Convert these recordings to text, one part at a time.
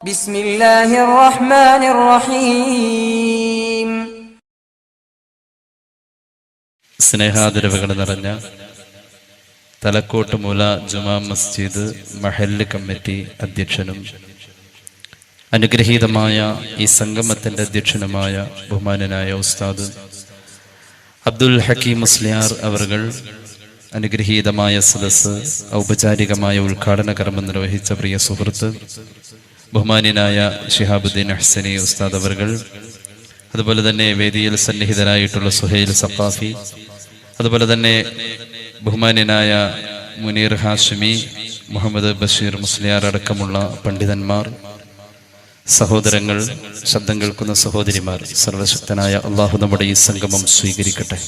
ബിസ്മില്ലാഹിർ റഹ്മാനിർ റഹീം. സ്നേഹാദരവുകൾ നിറഞ്ഞ തലക്കോട്ട് മൂല ജുമാ മസ്ജിദ് മഹല്ല് കമ്മിറ്റി അധ്യക്ഷനും അനുഗ്രഹീതമായ ഈ സംഗമത്തിൻ്റെ അധ്യക്ഷനുമായ ബഹുമാനനായ ഉസ്താദ് അബ്ദുൽ ഹക്കീം മുസ്ലിയാർ അവർകൾ, അനുഗ്രഹീതമായ സദസ്സ് ഔപചാരികമായ ഉദ്ഘാടന കർമ്മം നിർവഹിച്ച പ്രിയ സുഹൃത്ത് ബഹുമാന്യനായ ഷിഹാബുദ്ദീൻ അഹ്സനി ഉസ്താദ് അവർകൾ, അതുപോലെ തന്നെ വേദിയിൽ സന്നിഹിതരായിട്ടുള്ള സുഹൈൽ സഖാഫി, അതുപോലെ തന്നെ ബഹുമാന്യനായ മുനീർ ഹാഷിമി, മുഹമ്മദ് ബഷീർ മുസ്ലിയാർ അടക്കമുള്ള പണ്ഡിതന്മാർ, സഹോദരങ്ങൾ, ശബ്ദം കേൾക്കുന്ന സഹോദരിമാർ, സർവശക്തനായ അള്ളാഹു നമ്മുടെ ഈ സംഗമം സ്വീകരിക്കട്ടെ.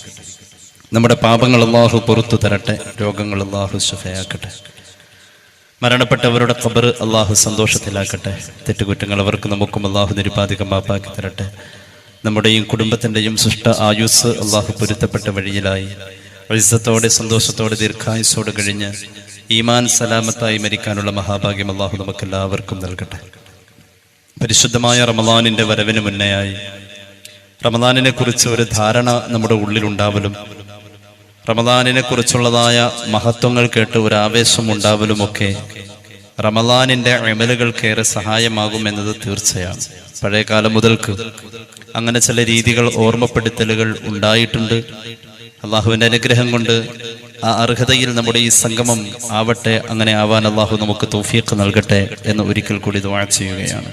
നമ്മുടെ പാപങ്ങൾ അള്ളാഹു പുറത്തു തരട്ടെ. രോഗങ്ങൾ അള്ളാഹു ശിഫയാക്കട്ടെ. മരണപ്പെട്ടവരുടെ ഖബർ അള്ളാഹു സന്തോഷത്തിലാക്കട്ടെ. തെറ്റുകുറ്റങ്ങൾ അവർക്ക് നമുക്കും അള്ളാഹു നിരുപാധികം മാപ്പാക്കി തരട്ടെ. നമ്മുടെയും കുടുംബത്തിൻ്റെയും സൃഷ്ട ആയുസ് അള്ളാഹു പൊരുത്തപ്പെട്ട വഴിയിലായി ഇസ്സത്തോടെ സന്തോഷത്തോടെ ദീർഘായുസ്സോടെ കഴിഞ്ഞ് ഈമാൻ സലാമത്തായി മരിക്കാനുള്ള മഹാഭാഗ്യം അള്ളാഹു നമുക്കെല്ലാവർക്കും നൽകട്ടെ. പരിശുദ്ധമായ റമളാനിൻ്റെ വരവിന് മുന്നെയായി റമളാനിനെ കുറിച്ച് ഒരു ധാരണ നമ്മുടെ ഉള്ളിലുണ്ടാവലും റമളാനിനെ കുറിച്ചുള്ളതായ മഹത്വങ്ങൾ കേട്ട് ഒരു ആവേശം ഉണ്ടാവലുമൊക്കെ റമളാനിൻ്റെ അമലുകൾക്കേറെ സഹായമാകുമെന്നത് തീർച്ചയാണ്. പഴയ കാലം മുതൽക്ക് അങ്ങനെ ചില രീതികൾ, ഓർമ്മപ്പെടുത്തലുകൾ ഉണ്ടായിട്ടുണ്ട്. അള്ളാഹുവിൻ്റെ അനുഗ്രഹം കൊണ്ട് ആ അർഹതയിൽ നമ്മുടെ ഈ സംഗമം ആവട്ടെ. അങ്ങനെ ആവാൻ അള്ളാഹു നമുക്ക് തൗഫീഖ് നൽകട്ടെ എന്ന് ഒരിക്കൽ കൂടി ദുആ ചെയ്യുകയാണ്.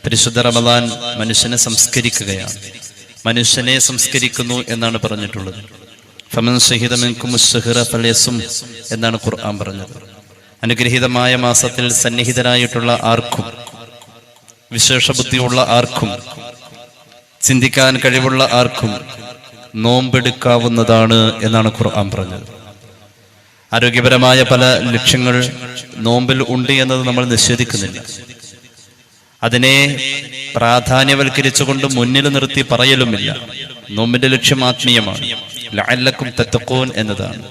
പരിശുദ്ധ റമളാൻ മനുഷ്യനെ സംസ്കരിക്കുകയാണ്. മനുഷ്യനെ സംസ്കരിക്കുന്നു എന്നാണ് പറഞ്ഞിട്ടുള്ളത്. ഫമൻ ശഹിദ മിൻകുമുശ് ശഹ്റ ഫലയസും എന്നാണ് ഖുർആൻ പറഞ്ഞത്. അനുഗ്രഹീതമായ മാസത്തിൽ സന്നിഹിതരായിട്ടുള്ള ആർക്കും, വിശേഷ ബുദ്ധിയുള്ള ആർക്കും, ചിന്തിക്കാൻ കഴിവുള്ള ആർക്കും നോമ്പെടുക്കാവുന്നതാണ് എന്നാണ് ഖുർആൻ പറഞ്ഞത്. ആരോഗ്യപരമായ പല ലക്ഷ്യങ്ങൾ നോമ്പിൽ ഉണ്ട് എന്നത് നമ്മൾ നിഷേധിക്കുന്നില്ല. അതിനെ പ്രാധാന്യവൽക്കരിച്ചുകൊണ്ട് മുന്നിൽ നിർത്തി പറയലുമില്ല. നോമ്പിന്റെ ലക്ഷ്യം ആത്മീയമാണ്, ലഅല്ലക്കും തത്തഖൂൻ എന്നതാണ്.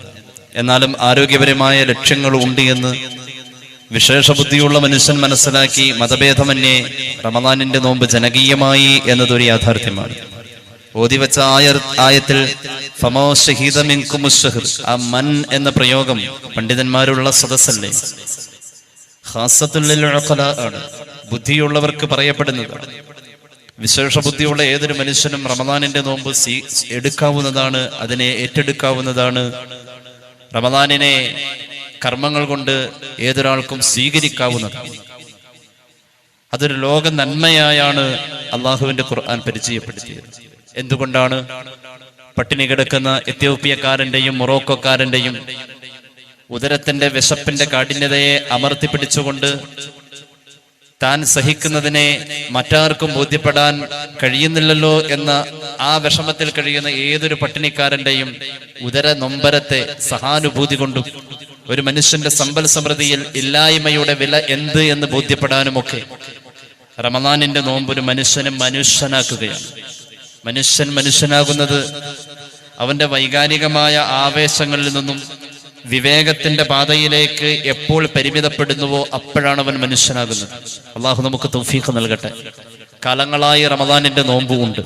എന്നാലും ആരോഗ്യപരമായ ലക്ഷ്യങ്ങൾ ഉണ്ട് എന്ന് വിശേഷ ബുദ്ധിയുള്ള മനുഷ്യൻ മനസ്സിലാക്കി മതഭേദമന്യേ റമളാനിന്റെ നോമ്പ് ജനകീയമായി എന്നതൊരു യാഥാർത്ഥ്യമാണ്. ഓതിവെച്ച ആയത്തിൽ ഫമാ ശഹീദ മിൻകുമുശ് ശഹ്ർ, ആ മൻ എന്ന പ്രയോഗം പണ്ഡിതന്മാരുള്ള സദസ്സല്ലേ, ഖാസത്തുൽ ലിൽ ഉഖലാ ആണ്, ബുദ്ധിയുള്ളവർക്ക് പറയപ്പെടുന്നതാണ്. വിശേഷ ബുദ്ധിയുള്ള ഏതൊരു മനുഷ്യനും റമളാനിന്റെ നോമ്പ് എടുക്കാവുന്നതാണ്, അതിനെ ഏറ്റെടുക്കാവുന്നതാണ്. റമളാനിനെ കർമ്മങ്ങൾ കൊണ്ട് ഏതൊരാൾക്കും സ്വീകരിക്കാവുന്നതാണ്. അതൊരു ലോക നന്മയായാണ് അള്ളാഹുവിന്റെ ഖുർആൻ പരിചയപ്പെടുത്തിയത്. എന്തുകൊണ്ടാണ്? പട്ടിണി കിടക്കുന്ന എത്യോപ്യക്കാരന്റെയും മൊറോക്കോക്കാരന്റെയും ഉദരത്തിന്റെ വിശപ്പിന്റെ കാഠിന്യതയെ അമർത്തിപ്പിടിച്ചുകൊണ്ട് താൻ സഹിക്കുന്നതിനെ മറ്റാർക്കും ബോധ്യപ്പെടാൻ കഴിയുന്നില്ലല്ലോ എന്ന ആ വിഷമത്തിൽ കഴിയുന്ന ഏതൊരു പട്ടിണിക്കാരന്റെയും ഉദര നൊമ്പരത്തെ സഹാനുഭൂതി കൊണ്ടും ഒരു മനുഷ്യന്റെ സമ്പൽ സമൃദ്ധിയിൽ ഇല്ലായ്മയുടെ വില എന്ത് എന്ന് ബോധ്യപ്പെടാനുമൊക്കെ റമളാനിന്റെ നോമ്പ് ഒരു മനുഷ്യനെ മനുഷ്യനാക്കുകയാണ്. മനുഷ്യൻ മനുഷ്യനാകുന്നത് അവന്റെ വൈകാരികമായ ആവേശങ്ങളിൽ നിന്നും വിവേകത്തിന്റെ പാതയിലേക്ക് എപ്പോൾ പരിമിതപ്പെടുന്നുവോ അപ്പോഴാണ് അവൻ മനുഷ്യനാകുന്നത്. അള്ളാഹു നമുക്ക് തൗഫീഖ് നൽകട്ടെ. കാലങ്ങളായി റമളാനിന്റെ നോമ്പുണ്ട്.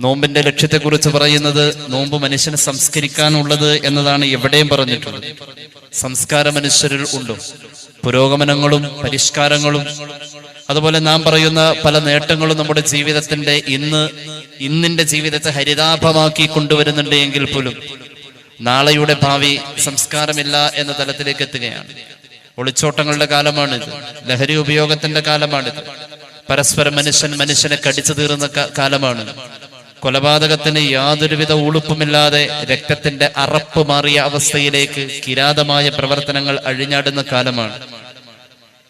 നോമ്പിന്റെ ലക്ഷ്യത്തെക്കുറിച്ച് പറയുന്നത് നോമ്പ് മനുഷ്യനെ സംസ്കരിക്കാനുള്ളത് എന്നതാണ് എവിടെയും പറഞ്ഞിട്ടുള്ളത്. സംസ്കാര മനുഷ്യരിൽ ഉണ്ടോ? പുരോഗമനങ്ങളും പരിഷ്കാരങ്ങളും അതുപോലെ നാം പറയുന്ന പല നേട്ടങ്ങളും നമ്മുടെ ജീവിതത്തിന്റെ ഇന്നിന്റെ ജീവിതത്തെ ഹരിതാഭമാക്കി കൊണ്ടുവരുന്നുണ്ട് എങ്കിൽ പോലും നാളെയുടെ ഭാവി സംസ്കാരമില്ല എന്ന തലത്തിലേക്ക് എത്തുകയാണ്. ഒളിച്ചോട്ടങ്ങളുടെ കാലമാണിത്. ലഹരി ഉപയോഗത്തിന്റെ കാലമാണിത്. പരസ്പരം മനുഷ്യനെ കടിച്ചു തീർന്ന കാലമാണ്. കൊലപാതകത്തിന് യാതൊരുവിധ ഉളുപ്പുമില്ലാതെ രക്തത്തിന്റെ അറപ്പ് മാറിയ അവസ്ഥയിലേക്ക് കിരാതമായ പ്രവർത്തനങ്ങൾ അഴിഞ്ഞാടുന്ന കാലമാണ്.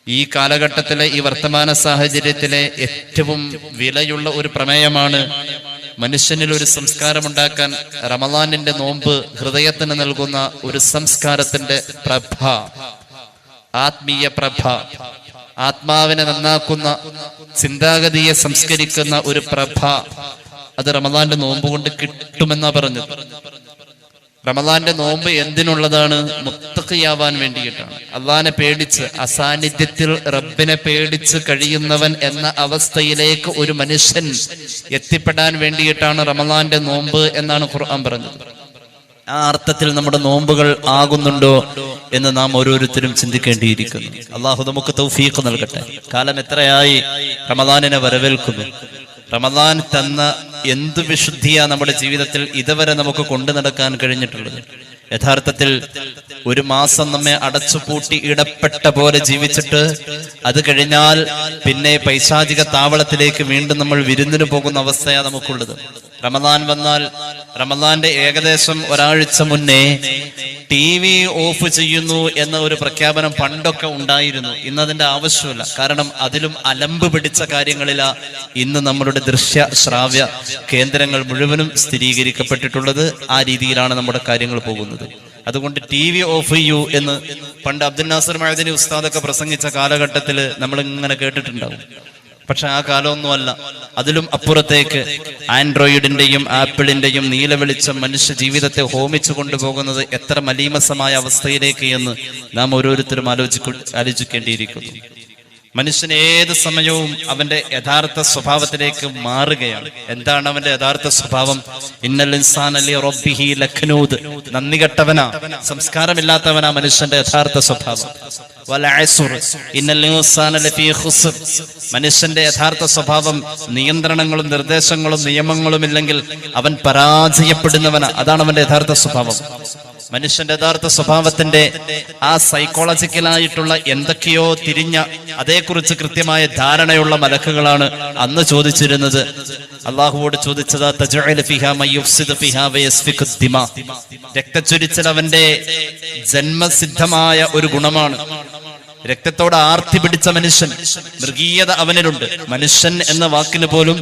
ഈ കാലഘട്ടത്തിലെ, ഈ വർത്തമാന സാഹചര്യത്തിലെ ഏറ്റവും വിലയുള്ള ഒരു പ്രമേയമാണ് മനുഷ്യനിൽ ഒരു സംസ്കാരമുണ്ടാക്കാൻ റമളാനിന്റെ നോമ്പ് ഹൃദയത്തിന് നൽകുന്ന ഒരു സംസ്കാരത്തിന്റെ പ്രഭ, ആത്മീയ പ്രഭ, ആത്മാവിനെ നന്നാക്കുന്ന, ചിന്താഗതിയെ സംസ്കരിക്കുന്ന ഒരു പ്രഭ. അത് റമളാന്റെ നോമ്പ് കൊണ്ട് കിട്ടുമെന്നാ പറഞ്ഞത്. റമദാന്റെ നോമ്പ് എന്തിനുള്ളതാണ്? മുത്തഖിയാവാൻ വേണ്ടിയിട്ടാണ്. അള്ളാഹിനെ പേടിച്ച്, അസാന്നിധ്യത്തിൽ റബ്ബിനെ പേടിച്ച് കഴിയുന്നവൻ എന്ന അവസ്ഥയിലേക്ക് ഒരു മനുഷ്യൻ എത്തിപ്പെടാൻ വേണ്ടിയിട്ടാണ് റമദാന്റെ നോമ്പ് എന്നാണ് ഖുർആൻ പറഞ്ഞത്. ആ അർത്ഥത്തിൽ നമ്മുടെ നോമ്പുകൾ ആകുന്നുണ്ടോ എന്ന് നാം ഓരോരുത്തരും ചിന്തിക്കേണ്ടിയിരിക്കുന്നു. അള്ളാഹു നമുക്ക് തൗഫീഖ് നൽകട്ടെ. കാലം എത്രയായി റമദാനിനെ വരവേൽക്കുന്നു. റമദാൻ തന്ന എന്തു വിശുദ്ധിയാ നമ്മുടെ ജീവിതത്തിൽ ഇതുവരെ നമുക്ക് കൊണ്ടു നടക്കാൻ കഴിഞ്ഞിട്ടുള്ളത്. യഥാർത്ഥത്തിൽ ഒരു മാസം നമ്മെ അടച്ചുപൂട്ടി ഇടപ്പെട്ട പോലെ ജീവിച്ചിട്ട് അത് കഴിഞ്ഞാൽ പിന്നെ പൈശാചിക താവളത്തിലേക്ക് വീണ്ടും നമ്മൾ വിരുന്നിന് പോകുന്ന അവസ്ഥയാണ് നമുക്കുള്ളത്. റമദാൻ വന്നാൽ റമദാന്റെ ഏകദേശം ഒരാഴ്ച മുന്നേ TV ഓഫ് ചെയ്യുന്നു എന്ന ഒരു പ്രഖ്യാപനം പണ്ടൊക്കെ ഉണ്ടായിരുന്നു. ഇന്നതിന്റെ ആവശ്യമില്ല. കാരണം അതിലും അലമ്പ് പിടിച്ച കാര്യങ്ങളിലാ ഇന്ന് നമ്മളുടെ ദൃശ്യ ശ്രാവ്യ കേന്ദ്രങ്ങൾ മുഴുവനും സ്ഥിരീകരിക്കപ്പെട്ടിട്ടുള്ളത്. ആ രീതിയിലാണ് നമ്മുടെ കാര്യങ്ങൾ പോകുന്നത്. അതുകൊണ്ട് TV ഓഫ് ചെയ്യൂ എന്ന് പണ്ട് അബ്ദുൽ നാസർ മഅദനി ഉസ്താദൊക്കെ പ്രസംഗിച്ച കാലഘട്ടത്തിൽ നമ്മൾ ഇങ്ങനെ കേട്ടിട്ടുണ്ടാവും. പക്ഷെ ആ കാലമൊന്നുമല്ല. അതിലും അപ്പുറത്തേക്ക് ആൻഡ്രോയിഡിന്റെയും ആപ്പിളിന്റെയും നീലവെളിച്ചം മനുഷ്യ ജീവിതത്തെ ഹോമിച്ചു കൊണ്ടുപോകുന്നത് എത്ര മലീമസമായ അവസ്ഥയിലേക്ക് എന്ന് നാം ഓരോരുത്തരും ആലോചിക്കേണ്ടിയിരിക്കുന്നു. മനുഷ്യൻ ഏത് സമയവും അവന്റെ യഥാർത്ഥ സ്വഭാവത്തിലേക്ക് മാറുകയാണ്. എന്താണ് അവന്റെ യഥാർത്ഥ സ്വഭാവം? ഇന്നൽ ഇൻസാന ലി റബ്ബിഹി ലഖനൂദ്. നന്ദി കെട്ടവനാ, സംസ്കാരമില്ലാത്തവനാ മനുഷ്യന്റെ യഥാർത്ഥ സ്വഭാവം. വൽ അസ്ർ ഇന്നൽ ഇൻസാന ലഫീ ഖുസ്ർ. മനുഷ്യന്റെ യഥാർത്ഥ സ്വഭാവം നിയന്ത്രണങ്ങളും നിർദ്ദേശങ്ങളും നിയമങ്ങളും ഇല്ലെങ്കിൽ അവൻ പരാജയപ്പെടുന്നവനാ. അതാണ് അവന്റെ യഥാർത്ഥ സ്വഭാവം. മനുഷ്യന്റെ യഥാർത്ഥ സ്വഭാവത്തിന്റെ ആ സൈക്കോളജിക്കലായിട്ടുള്ള എന്തൊക്കെയോ തിരിഞ്ഞ അതേക്കുറിച്ച് കൃത്യമായ ധാരണയുള്ള മലക്കുകളാണ് അന്ന് ചോദിച്ചിരുന്നത്. അള്ളാഹുവോട് ചോദിച്ചത് രക്തച്ചൊരിച്ചൽ അവന്റെ ജന്മസിദ്ധമായ ഒരു ഗുണമാണ്. രക്തത്തോട് ആർത്തി പിടിച്ച മനുഷ്യൻ, മൃഗീയത അവനിലുണ്ട്. മനുഷ്യൻ എന്ന വാക്കിന് പോലും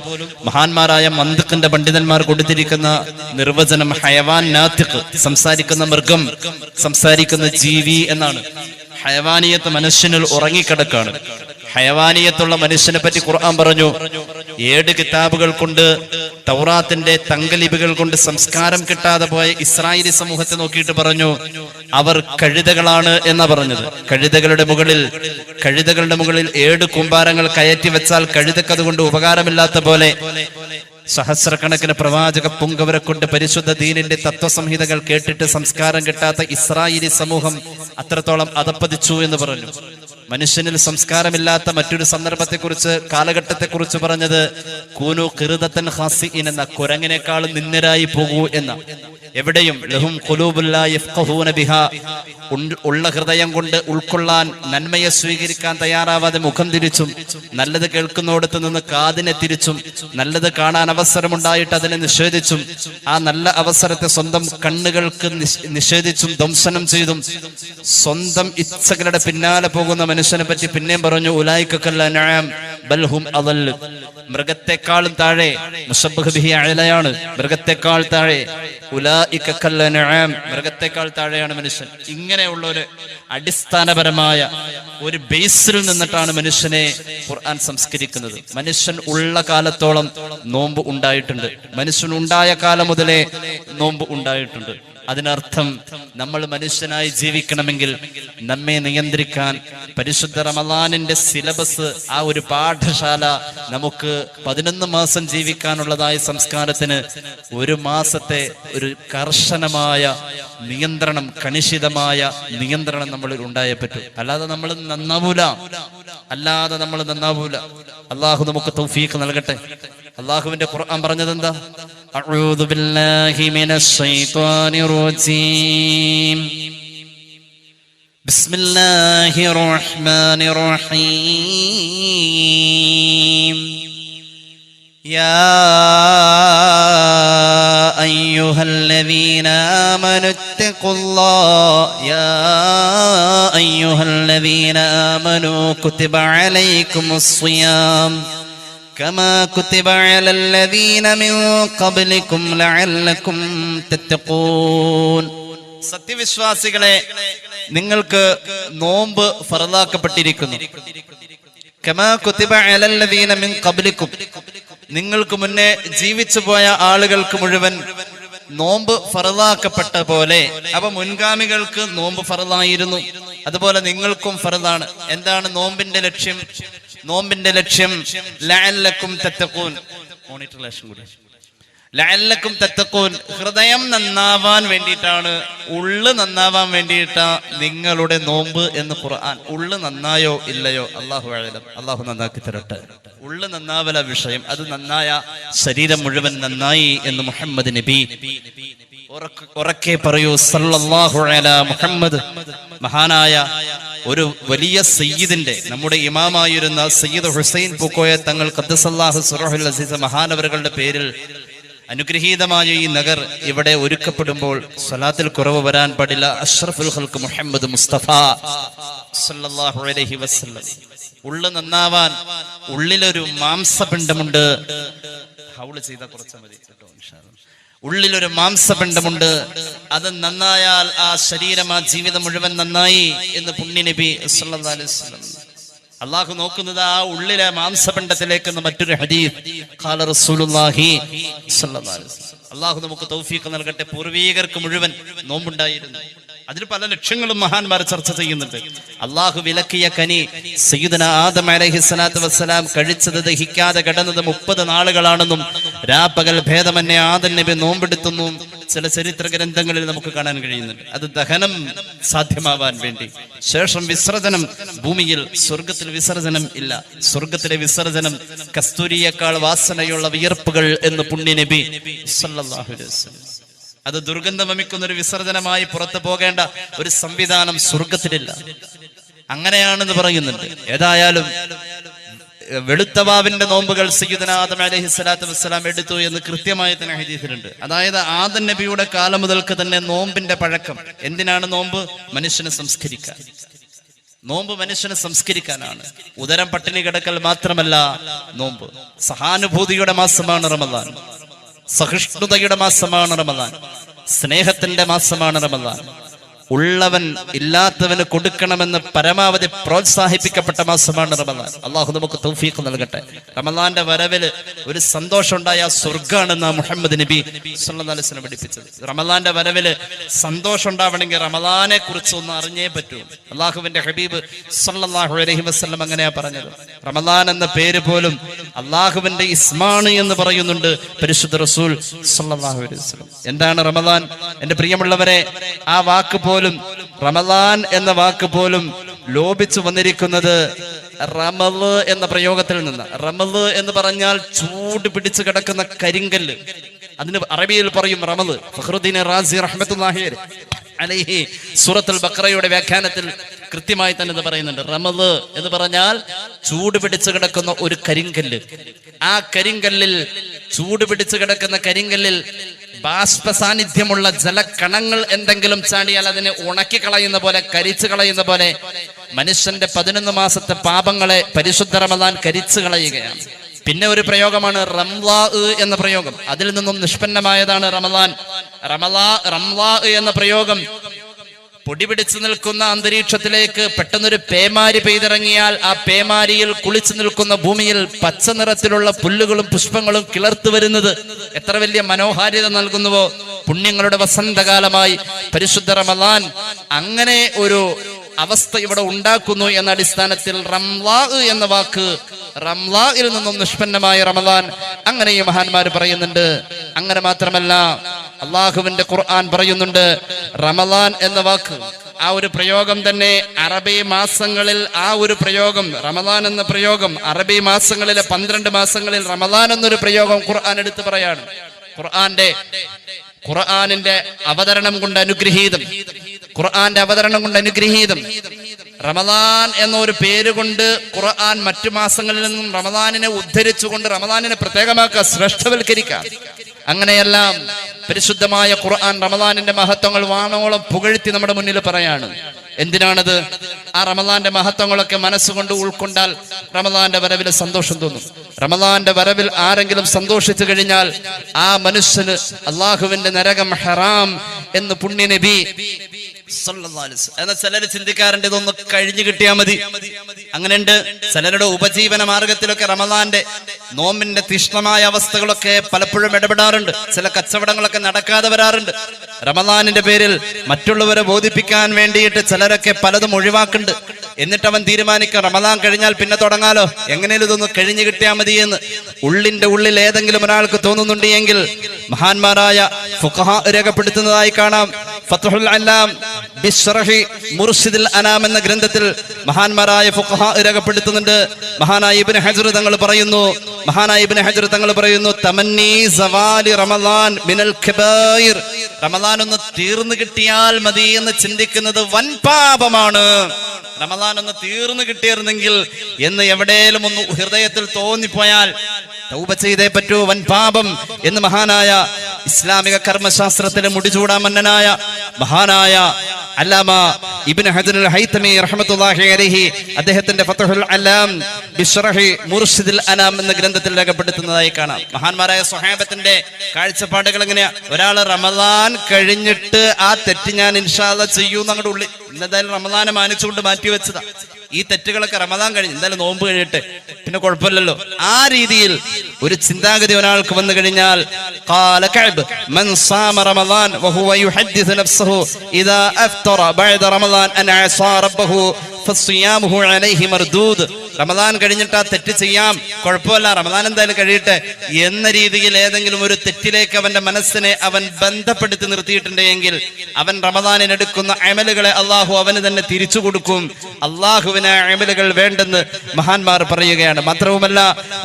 മഹാന്മാരായ മന്തിഖിന്റെ പണ്ഡിതന്മാർ കൊടുത്തിരിക്കുന്ന നിർവചനം ഹയവാൻ നാത്തിഖ്, സംസാരിക്കുന്ന മൃഗം, സംസാരിക്കുന്ന ജീവി എന്നാണ്. ഹയവാനിയത്ത് മനുഷ്യനിൽ ഉറങ്ങിക്കിടക്കാണ്. ഹയവാനിയത്തുള്ള മനുഷ്യനെ പറ്റി ഖുർആൻ പറഞ്ഞു, 7 കിതാബുകൾ കൊണ്ട്, തൗറാത്തിന്റെ തങ്കലിപികൾ കൊണ്ട് സംസ്കാരം കിട്ടാതെ പോയ ഇസ്രായേലി സമൂഹത്തെ നോക്കിയിട്ട് പറഞ്ഞു അവർ കഴുതകളാണ് എന്നാ പറഞ്ഞത്. കഴുതകളുടെ മുകളിൽ 7 കൂമ്പാരങ്ങൾ കയറ്റി വെച്ചാൽ കഴുതക്ക് അതുകൊണ്ട് ഉപകാരമില്ലാത്ത പോലെ സഹസ്രക്കണക്കിന് പ്രവാചക പുങ്കവരെ കൊണ്ട് പരിശുദ്ധ ദീനിന്റെ തത്വസംഹിതകൾ കേട്ടിട്ട് സംസ്കാരം കിട്ടാത്ത ഇസ്രായേലി സമൂഹം അത്രത്തോളം അധപ്പതിച്ചു എന്ന് പറഞ്ഞു. മനുഷ്യനിൽ സംസ്കാരമില്ലാത്ത മറ്റൊരു സന്ദർഭത്തെക്കുറിച്ച്, കാലഘട്ടത്തെക്കുറിച്ച് പറഞ്ഞത് കൂനു ഖിർദത്തൻ ഖാസിഇൻ എന്ന, കുരങ്ങിനേക്കാളും നിന്ദരായി പോകൂ എന്ന. എവിടെയും ലഹും ഖുലൂബുൻ ലാ യഫ്ഖഹൂന ബിഹാ, ഉള്ള ഹൃദയം കൊണ്ട് ഉൾക്കൊള്ളാൻ, നന്മയെ സ്വീകരിക്കാൻ തയ്യാറാവാതെ മുഖം തിരിച്ചും, നല്ലത് കേൾക്കുന്നിടത്ത് നിന്ന് കാതിനെ തിരിച്ചും, നല്ലത് കാണാൻ അവസരമുണ്ടായിട്ട് അതിനെ നിഷേധിച്ചും, ആ നല്ല അവസരത്തെ സ്വന്തം കണ്ണുകൾക്ക് നിഷേധിച്ചും ധ്വംസനം ചെയ്തും സ്വന്തം ഇച്ഛകളുടെ പിന്നാലെ പോകുന്ന മനുഷ്യനെ പറ്റി പിന്നെയും പറഞ്ഞു ഉലൈക കൽ അൻആം ബൽ ഹും അദൽ. മൃഗത്തെക്കാളും താഴെ, മുശബ്ബഹ് ബിഹി അഅലയാണ്, മൃഗത്തെക്കാൾ താഴെ. ഉലൈക കൽ അൻആം, മൃഗത്തെക്കാൾ താഴെയാണ് മനുഷ്യൻ. ഇങ്ങനെയുള്ള ഒരു അടിസ്ഥാനപരമായ ഒരു ബേസിൽ നിന്നിട്ടാണ് മനുഷ്യനെ ഖുർആൻ സംസ്കരിക്കുന്നത്. മനുഷ്യൻ ഉള്ള കാലത്തോളം നോമ്പ് ഉണ്ടായിട്ടുണ്ട്. മനുഷ്യൻ ഉണ്ടായ കാലം മുതലേ നോമ്പ് ഉണ്ടായിട്ടുണ്ട്. അതിനർത്ഥം നമ്മൾ മനുഷ്യനായി ജീവിക്കണമെങ്കിൽ നമ്മെ നിയന്ത്രിക്കാൻ പരിശുദ്ധ റമളാനിന്റെ സിലബസ്, ആ ഒരു പാഠശാല നമുക്ക് 11 മാസം ജീവിക്കാനുള്ളതായ സംസ്കാരത്തിന് 1 മാസത്തെ ഒരു കർശനമായ നിയന്ത്രണം, കണിശിതമായ നിയന്ത്രണം നമ്മളിൽ ഉണ്ടായേ പറ്റൂ. അല്ലാതെ നമ്മൾ നന്നാവൂല. അള്ളാഹു നമുക്ക് തൗഫീഖ് നൽകട്ടെ. അള്ളാഹുവിന്റെ ഖുർആൻ പറഞ്ഞത് എന്താ? അഊദു ബില്ലാഹി മിനശ് ശൈത്വാനിർ റജീം. ബിസ്മില്ലാഹിർ റഹ്മാനിർ റഹീം. യാ അയ്യുഹല്ലദീന ആമനു ഇത്തഖുല്ലാഹ് യാ അയ്യുഹല്ലദീന ആമനു കുതിബ അലൈക്കുമുസ് സിയാം كما كتب على الذين من قبلكم لعلكم تتقون. സത്യവിശ്വാസികളെ, നിങ്ങൾക്ക് നോമ്പ് ഫർളാക്കപ്പെട്ടിരിക്കുന്നു. കമാ കുതിബ അലൽ ലദീന മിൻ ഖബ്ലിക്കും, നിങ്ങൾക്ക് മുന്നേ ജീവിച്ചു പോയ ആളുകൾക്ക് മുഴുവൻ നോമ്പ് ഫർളാക്കപ്പെട്ട പോലെ, അപ്പൊ മുൻഗാമികൾക്ക് നോമ്പ് ഫർളായിരുന്നു, അതുപോലെ നിങ്ങൾക്കും ഫർളാണ്. എന്താണ് നോമ്പിന്റെ ലക്ഷ്യം? നോമ്പിന്റെ ലക്ഷ്യം ലഅല്ലക്കും തത്തഖൂൻ. മോണിറ്ററിലേഷൻ കൂടി. ലഅല്ലക്കും തത്തഖൂൻ, ഹൃദയം നന്നാവാൻ വേണ്ടിയിട്ടാണ്, ഉള്ള് നന്നാവാൻ വേണ്ടിയിട്ടാ നിങ്ങളുടെ നോമ്പ് എന്ന് ഖുർആൻ. ഉള്ള് നന്നായോ ഇല്ലയോ അല്ലാഹു അഅലം. അല്ലാഹു നന്നാക്കി തരട്ടെ. ഉള്ള് നന്നാവല വിഷയം, അത് നന്നായ ശരീരം മുഴുവൻ നന്നായി എന്ന് മുഹമ്മദ് നബി ഉറക്കെ പറയൂ സല്ലല്ലാഹു അലാ മുഹമ്മദ്. മഹാനായ ഒരു വലിയ സയ്യിദിന്റെ, നമ്മുടെ ഇമാമായിരുന്ന സയ്യിദ് ഹുസൈൻ പൂക്കോയ തങ്ങൾ ഖദ്ദസല്ലാഹു സിറഹുൽ അസീസ് മഹാനവറുകളുടെ പേരിൽ അനുഗ്രഹീതമായ ഈ നഗർ ഇവിടെ ഒരുക്കപ്പെടുമ്പോൾ സ്വലാത്തിൽ കുറവ് വരാൻ പാടില്ല. അഷ്റഫുൽ ഖൽഖ് മുഹമ്മദ് മുസ്തഫ സല്ലല്ലാഹു അലൈഹി വസല്ലം. ഉള്ളു നന്നാവാൻ ഉള്ളിലൊരു മാംസപിണ്ഡമുണ്ട്. ഹൗള് ചെയ്ത കുറച്ച് മതി കേട്ടോ ഇൻഷാ അല്ലാഹ്. ഉള്ളിലൊരു മാംസപിണ്ഡമുണ്ട്, അത് നന്നായാൽ ആ ശരീരം, ആ ജീവിതം മുഴുവൻ നന്നായി എന്ന് പുണ്യ നബി സല്ലല്ലാഹു അലൈഹി വസല്ലം. അള്ളാഹു നോക്കുന്നത് ആ ഉള്ളിലെ മാംസപിണ്ഡത്തിലേക്ക്. മറ്റൊരു ഹദീസ്, ഖാല റസൂലുള്ളാഹി സ്വല്ലല്ലാഹു അലൈഹി വസല്ലം. അള്ളാഹു നമുക്ക് തൗഫീഖ് നൽകട്ടെ. പൂർവീകർക്ക് മുഴുവൻ നോമ്പുണ്ടായിരുന്നു. അതിൽ പല ലക്ഷ്യങ്ങളും മഹാന്മാർ ചർച്ച ചെയ്യുന്നുണ്ട്. അള്ളാഹു വിലക്കിയ കനി സയ്യിദുന ആദം അലൈഹിസ്സലാത്തു വസ്സലാം കഴിച്ചത് ദഹിക്കാതെ കിടന്നത് 30 നാളുകളാണെന്നും രാപ്പകൽ ഭേദമന്യേ ആദം നബി നോമ്പെടുത്തുന്നു ചില ചരിത്ര ഗ്രന്ഥങ്ങളിൽ നമുക്ക് കാണാൻ കഴിയുന്നുണ്ട്. അത് ദഹനം സാധ്യമാവാൻ വേണ്ടി. ശേഷം വിസർജനം ഭൂമിയിൽ. സ്വർഗത്തിൽ വിസർജനം ഇല്ല. സ്വർഗത്തിലെ വിസർജനം കസ്തൂരിയേക്കാൾ വാസനയുള്ള വിയർപ്പുകൾ എന്ന് പുണ്യ നബി സല്ലല്ലാഹു അലൈഹി വസല്ലം. അത് ദുർഗന്ധം വമിക്കുന്ന ഒരു വിസർജനമായി പുറത്തു പോകേണ്ട ഒരു സംവിധാനം സ്വർഗത്തിലില്ല. അങ്ങനെയാണെന്ന് പറയുന്നുണ്ട്. ഏതായാലും വെളുത്തവാവിന്റെ നോമ്പുകൾ സയ്യിദുനാ ആദം അലൈഹിസ്സലാത്തു വസ്സലാം എടുത്തു എന്ന് കൃത്യമായി തന്നെ ഹദീസിലുണ്ട്. അതായത് ആദം നബിയുടെ കാലം മുതൽക്ക് തന്നെ നോമ്പിന്റെ പഴക്കം. എന്തിനാണ് നോമ്പ്? മനുഷ്യനെ സംസ്കരിക്കാൻ. നോമ്പ് മനുഷ്യനെ സംസ്കരിക്കാനാണ്. ഉദരം പട്ടിണി കിടക്കൽ മാത്രമല്ല നോമ്പ്. സഹാനുഭൂതിയുടെ മാസമാണ് റമദാൻ. സഹിഷ്ണുതയുടെ മാസമാണ് റമദാൻ. സ്നേഹത്തിന്റെ മാസമാണ് റമദാൻ. ഉള്ളവൻ ഇല്ലാത്തവന് കൊടുക്കണമെന്ന് പരമാവധി പ്രോത്സാഹിപ്പിക്കപ്പെട്ട മാസമാണ് റമദാൻ. അള്ളാഹു നമുക്ക് തൗഫീഖ് നൽകട്ടെ. റമദാന്റെ വരവില് ഒരു സന്തോഷം ഉണ്ടായ സ്വർഗ്ഗാണെന്ന് മുഹമ്മദ് നബി സല്ലല്ലാഹു അലൈഹി വസല്ലം പഠിപ്പിച്ചത്. റമദാന്റെ വരവില് സന്തോഷം ഉണ്ടാവണമെങ്കിൽ റമദാനെ കുറിച്ച് ഒന്ന് അറിഞ്ഞേ പറ്റൂ. അള്ളാഹുവിന്റെ ഹബീബ് സല്ലല്ലാഹു അലൈഹി വസല്ലം അങ്ങനെയാ പറഞ്ഞത്. റമദാൻ എന്ന പേര് പോലും അള്ളാഹുവിന്റെ ഇസ്മാണ് എന്ന് പറയുന്നുണ്ട് പരിശുദ്ധ റസൂൽ സല്ലല്ലാഹു അലൈഹി വസല്ലം. എന്താണ് റമദാൻ? എന്റെ പ്രിയമുള്ളവരെ, ആ വാക്ക് പോലും, റമദാൻ എന്ന വാക്ക് പോലും ലോപിച്ചു വന്നിരിക്കുന്നത് റമള് എന്ന പ്രയോഗത്തിൽ നിന്ന്. റമള് എന്ന് പറഞ്ഞാൽ ചൂട് പിടിച്ചു കിടക്കുന്ന കരിങ്കല്ല്. അതിന് അറബിയിൽ പറയും റമള്. ഫഖ്റുദ്ദീൻ റാസി റഹ്മത്തുള്ളാഹി അലൈഹി സൂറത്തുൽ ബഖറയുടെ വ്യാഖ്യാനത്തിൽ കൃത്യമായി തന്നെ ഇത് പറയുന്നുണ്ട്. റമള് എന്ന് പറഞ്ഞാൽ ചൂട് പിടിച്ചു കിടക്കുന്ന ഒരു കരിങ്കല്ല്. ആ കരിങ്കല്ലിൽ, ചൂട് പിടിച്ചു കിടക്കുന്ന കരിങ്കല്ലിൽ ബാഷ്പ സാന്നിധ്യമുള്ള ജലക്കണങ്ങൾ എന്തെങ്കിലും ചാടിയാൽ അതിനെ ഉണക്കി കളയുന്ന പോലെ, കരിച്ചു കളയുന്ന പോലെ മനുഷ്യന്റെ 11 മാസത്തെ പാപങ്ങളെ പരിശുദ്ധ റമദാൻ കരിച്ചു കളയുകയാണ്. പിന്നെ ഒരു പ്രയോഗമാണ് റംളാ എന്ന പ്രയോഗം. അതിൽ നിന്നും നിഷ്പന്നമായതാണ് റമദാൻ. റംളാ എന്ന പ്രയോഗം പൊടിപിടിച്ചു നിൽക്കുന്ന അന്തരീക്ഷത്തിലേക്ക് പെട്ടെന്നൊരു പേമാരി പെയ്തിറങ്ങിയാൽ ആ പേമാരിയിൽ കുളിച്ചു നിൽക്കുന്ന ഭൂമിയിൽ പച്ച നിറത്തിലുള്ള പുല്ലുകളും പുഷ്പങ്ങളും കിളർത്തു വരുന്നത് എത്ര വലിയ മനോഹാരിത നൽകുന്നുവോ. പുണ്യങ്ങളുടെ വസന്തകാലമായി പരിശുദ്ധ റമദാൻ അങ്ങനെ ഒരു അവസ്ഥ ഇവിടെ ഉണ്ടാക്കുന്നു എന്ന അടിസ്ഥാനത്തിൽ റംളാ എന്ന വാക്ക്, റംളായിൽ നിന്നും നിഷ്പന്നമായ റമദാൻ, അങ്ങനെ ഈ മഹാന്മാർ പറയുന്നുണ്ട്. അങ്ങനെ മാത്രമല്ല, അള്ളാഹുവിന്റെ ഖുർആൻ പറയുന്നുണ്ട് റമദാൻ എന്ന വാക്ക്, ആ ഒരു പ്രയോഗം തന്നെ അറബി മാസങ്ങളിൽ, ആ ഒരു പ്രയോഗം റമദാൻ എന്ന പ്രയോഗം അറബി മാസങ്ങളിലെ 12 മാസങ്ങളിൽ റമദാൻ എന്നൊരു പ്രയോഗം ഖുർആൻ എടുത്തു പറയാണ്. ഖുർആനിന്റെ അവതരണം കൊണ്ട് അനുഗ്രഹീതം, ഖുർആന്റെ അവതരണം കൊണ്ട് അനുഗ്രഹീതം റമദാൻ എന്നൊരു പേര് കൊണ്ട് ഖുർആൻ മറ്റു മാസങ്ങളിൽ നിന്നും റമദാനിനെ ഉദ്ധരിച്ചുകൊണ്ട് റമദാനിനെ പ്രത്യേകമാക്കുക, ശ്രേഷ്ഠവൽക്കരിക്കുക. അങ്ങനെയെല്ലാം പരിശുദ്ധമായ ഖുർആൻ റമദാനിന്റെ മഹത്വങ്ങൾ വാണോളം പുകഴ്ത്തി നമ്മുടെ മുന്നിൽ പറയാണ്. എന്തിനാണത്? ആ റമദാന്റെ മഹത്വങ്ങളൊക്കെ മനസ്സുകൊണ്ട് ഉൾക്കൊണ്ടാൽ റമദാന്റെ വരവിൽ സന്തോഷം തോന്നും. റമദാന്റെ വരവിൽ ആരെങ്കിലും സന്തോഷിച്ചു കഴിഞ്ഞാൽ ആ മനുഷ്യന് അള്ളാഹുവിന്റെ നരകം ഹറാം എന്ന് പുണ്യ നബി സല്ലല്ലാഹു അലൈഹി വസല്ലം. എന്നാൽ ചിലര് ചിന്തിക്കാറുണ്ട് ഇതൊന്ന് കഴിഞ്ഞു കിട്ടിയാൽ മതി. അങ്ങനെയുണ്ട് ചിലരുടെ ഉപജീവന മാർഗത്തിലൊക്കെ റമദാന്റെ നോമ്പിന്റെ തീഷ്ണമായ അവസ്ഥകളൊക്കെ പലപ്പോഴും ഇടപെടാറുണ്ട്. ചില കച്ചവടങ്ങളൊക്കെ നടക്കാതെ വരാറുണ്ട്. റമദാനിന്റെ പേരിൽ മറ്റുള്ളവരെ ബോധിപ്പിക്കാൻ വേണ്ടിയിട്ട് ചിലരൊക്കെ പലതും ഒഴിവാക്കുന്നുണ്ട്. എന്നിട്ട് അവൻ തീരുമാനിക്കും റമദാൻ കഴിഞ്ഞാൽ പിന്നെ തുടങ്ങാലോ, എങ്ങനെയും ഇതൊന്ന് കഴിഞ്ഞു കിട്ടിയാൽ മതി എന്ന് ഉള്ളിന്റെ ഉള്ളിൽ ഏതെങ്കിലും ഒരാൾക്ക് തോന്നുന്നുണ്ട് എങ്കിൽ മഹാന്മാരായ ഫുഖഹാ രേഖപ്പെടുത്തുന്നതായി കാണാം. ഫത്ഹുൽ അല്ലാം ബിശ്റഹി മുർഷിദുൽ അനാം എന്ന ഗ്രന്ഥത്തിൽ മഹാന്മാരായ ഫുഖഹാ രേഖപ്പെടുത്തുന്നുണ്ട്. മഹാനായ ഇബ്നു ഹജർ തങ്ങൾ പറയുന്നു തമന്നി സവാലി റമദാൻ മിനൽ കബായിർ, റമദാൻ ഒന്ന് തീർന്നു കിട്ടിയാൽ മതി എന്ന് ചിന്തിക്കുന്നത് വൻ പാപമാണ്. റമദാൻ ഒന്ന് തീർന്നു കിട്ടിയിരുന്നെങ്കിൽ എന്ന് എവിടെയും ഒന്ന് ഹൃദയത്തിൽ തോന്നിപ്പോയാൽ തൗബ ചെയ്തേ പറ്റൂ, വൻ പാപം എന്ന് മഹാനായ ഇസ്ലാമിക കർമ്മശാസ്ത്രത്തിലെ മുടിചൂടാ മന്നനായ മഹാനായ അല്ലാമ ഇബ്നു ഹജർ അൽ ഹൈതമി റഹ്മത്തുള്ളാഹി അലൈഹി അദ്ദേഹത്തിന്റെ ഫത്ഹുൽ അല്ലാം ബിശ്റഹി മുർഷിദുൽ അനാം എന്ന ഗ്രന്ഥത്തിൽ രേഖപ്പെടുത്തുന്നതായി കാണാം. മഹാന്മാരായ സ്വഹാബത്തിന്റെ കാഴ്ചപ്പാടുകൾ എങ്ങനെയാ? ഒരാൾ റമദാൻ കഴിഞ്ഞിട്ട് ആ തെറ്റ് ഞാൻ ഇൻഷാ അല്ലാഹ് ചെയ്യൂന്ന് അങ്ങോട്ട് ഉള്ളിൽ എന്തായാലും റമദാനെ മാനിച്ചുകൊണ്ട് മാറ്റി വെച്ചതാ. ഈ തെറ്റുകളൊക്കെ റമദാൻ കഴിഞ്ഞ് എന്തായാലും നോമ്പ് കഴിയട്ടെ പിന്നെ കുഴപ്പമില്ലല്ലോ, ആ രീതിയിൽ ഒരു ചിന്താഗതി ഒരാൾക്ക് വന്നു കഴിഞ്ഞാൽ ഖാല കഅബ് മൻ സാമ റമദാൻ വഹുവ യുഹദ്ദിസു നഫ്സഹു ഇദാ അഫ്തറ ബഅദ റമദാൻ അൻ അസാ റബ്ബഹു ഫസിയാമുഹു അലൈഹി മർദൂദ്. റമദാൻ കഴിഞ്ഞിട്ട് ആ തെറ്റ് ചെയ്യാം, കുഴപ്പമില്ല, റമദാൻ എന്തായാലും കഴിയട്ടെ എന്ന രീതിയിൽ ഏതെങ്കിലും ഒരു തെറ്റിലേക്ക് അവന്റെ മനസ്സിനെ അവൻ ബന്ധപ്പെടുത്തി നിർത്തിയിട്ടുണ്ടെങ്കിൽ അവൻ റമദാനിനെടുക്കുന്ന അമലുകളെ അള്ളാഹു അവന് തന്നെ തിരിച്ചു കൊടുക്കും. അള്ളാഹുവിന് അമലുകൾ വേണ്ടെന്ന് മഹാന്മാർ പറയുകയാണ്. മാത്രവുമല്ല,